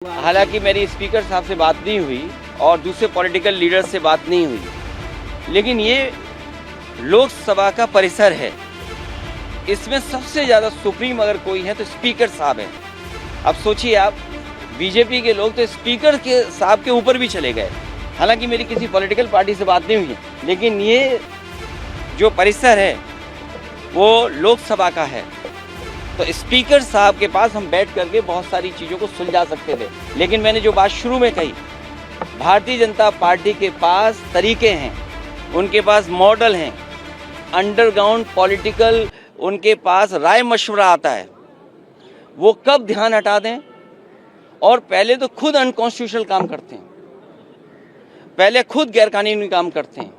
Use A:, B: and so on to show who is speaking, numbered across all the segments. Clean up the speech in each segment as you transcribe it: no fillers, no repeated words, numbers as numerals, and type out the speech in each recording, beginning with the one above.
A: हालांकि मेरी स्पीकर साहब से बात नहीं हुई और दूसरे पॉलिटिकल लीडर से बात नहीं हुई, लेकिन ये लोकसभा का परिसर है, इसमें सबसे ज़्यादा सुप्रीम अगर कोई है तो स्पीकर साहब हैं। अब सोचिए आप, बीजेपी के लोग तो स्पीकर के साहब के ऊपर भी चले गए। हालांकि मेरी किसी पॉलिटिकल पार्टी से बात नहीं हुई है, लेकिन ये जो परिसर है वो लोकसभा का है, तो स्पीकर साहब के पास हम बैठ करके बहुत सारी चीज़ों को सुलझा सकते थे। लेकिन मैंने जो बात शुरू में कही, भारतीय जनता पार्टी के पास तरीके हैं, उनके पास मॉडल हैं, अंडरग्राउंड पॉलिटिकल उनके पास राय मशवरा आता है। वो कब ध्यान हटा दें, और पहले तो खुद अनकॉन्स्टिट्यूशनल काम करते हैं, पहले खुद गैरकानूनी काम करते हैं,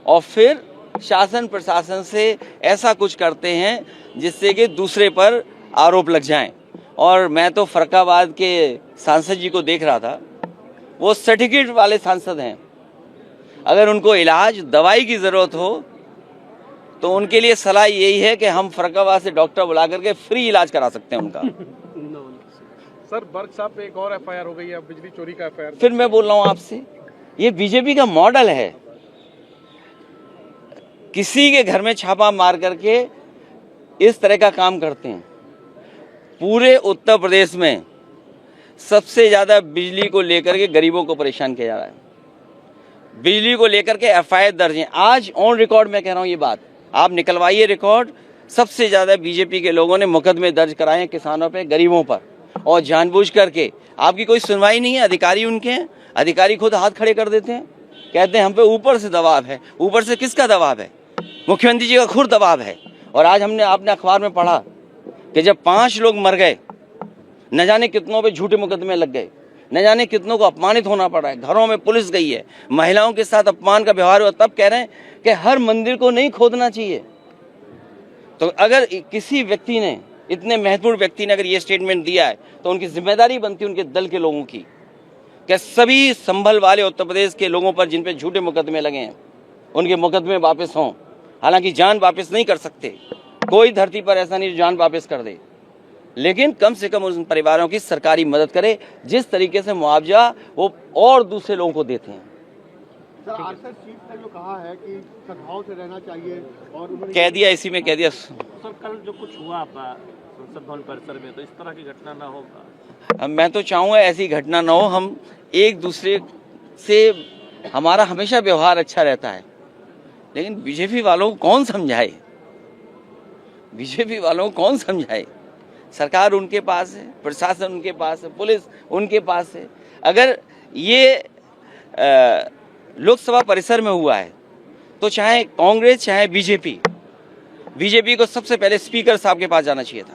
A: और फिर शासन प्रशासन से ऐसा कुछ करते हैं जिससे कि दूसरे पर आरोप लग जाएं। और मैं तो फरक्काबाद के सांसद जी को देख रहा था, वो सर्टिफिकेट वाले सांसद हैं। अगर उनको इलाज दवाई की ज़रूरत हो तो उनके लिए सलाह यही है कि हम फरक्काबाद से डॉक्टर बुला करके फ्री इलाज करा सकते हैं उनका।
B: सर, बर्ग साहब पे एक और एफआईआर हो गई है, बिजली चोरी का एफआईआर।
A: फिर मैं बोल रहा हूँ आपसे, ये बीजेपी का मॉडल है। किसी के घर में छापा मार करके इस तरह का काम करते हैं। पूरे उत्तर प्रदेश में सबसे ज़्यादा बिजली को लेकर के गरीबों को परेशान किया जा रहा है। बिजली को लेकर के एफआईआर दर्ज हैं। आज ऑन रिकॉर्ड मैं कह रहा हूँ, ये बात आप निकलवाइए रिकॉर्ड, सबसे ज़्यादा बीजेपी के लोगों ने मुकदमे दर्ज कराए हैं किसानों पे, गरीबों पर, और जानबूझ करके। आपकी कोई सुनवाई नहीं है, अधिकारी उनके हैं, अधिकारी खुद हाथ खड़े कर देते हैं, कहते हैं हम पे ऊपर से दबाव है। ऊपर से किसका दबाव है? मुख्यमंत्री जी का खुद दबाव है। और आज आपने अखबार में पढ़ा कि जब 5 लोग मर गए, न जाने कितनों पे झूठे मुकदमे लग गए, न जाने कितनों को अपमानित होना पड़ा है, घरों में पुलिस गई है, महिलाओं के साथ अपमान का व्यवहार हुआ, तब कह रहे हैं कि हर मंदिर को नहीं खोदना चाहिए। तो अगर किसी व्यक्ति ने, इतने महत्वपूर्ण व्यक्ति ने अगर ये स्टेटमेंट दिया है, तो उनकी जिम्मेदारी बनती है उनके दल के लोगों की कि सभी संभल वाले उत्तर प्रदेश के लोगों पर जिन पे झूठे मुकदमे लगे हैं, उनके मुकदमे वापस हों। हालांकि जान वापस नहीं कर सकते, कोई धरती पर ऐसा नहीं जान वापस कर दे, लेकिन कम से कम उन परिवारों की सरकारी मदद करे जिस तरीके से मुआवजा वो और दूसरे लोगों को देते हैं।
C: सर, आरएसएस चीफ ने जो कहा है कि सद्भाव से रहना चाहिए, और
A: कह दिया, इसी में कह दिया।
D: सर, कल जो कुछ हुआ आपका संसद भवन परिसर में, तो इस तरह की घटना ना होगा।
A: मैं तो चाहूँगा ऐसी घटना ना हो। हम एक दूसरे से, हमारा हमेशा व्यवहार अच्छा रहता है, लेकिन बीजेपी वालों को कौन समझाए? बीजेपी वालों को कौन समझाए? सरकार उनके पास है, प्रशासन उनके पास है, पुलिस उनके पास है। अगर ये लोकसभा परिसर में हुआ है तो चाहे कांग्रेस चाहे बीजेपी को सबसे पहले स्पीकर साहब के पास जाना चाहिए था।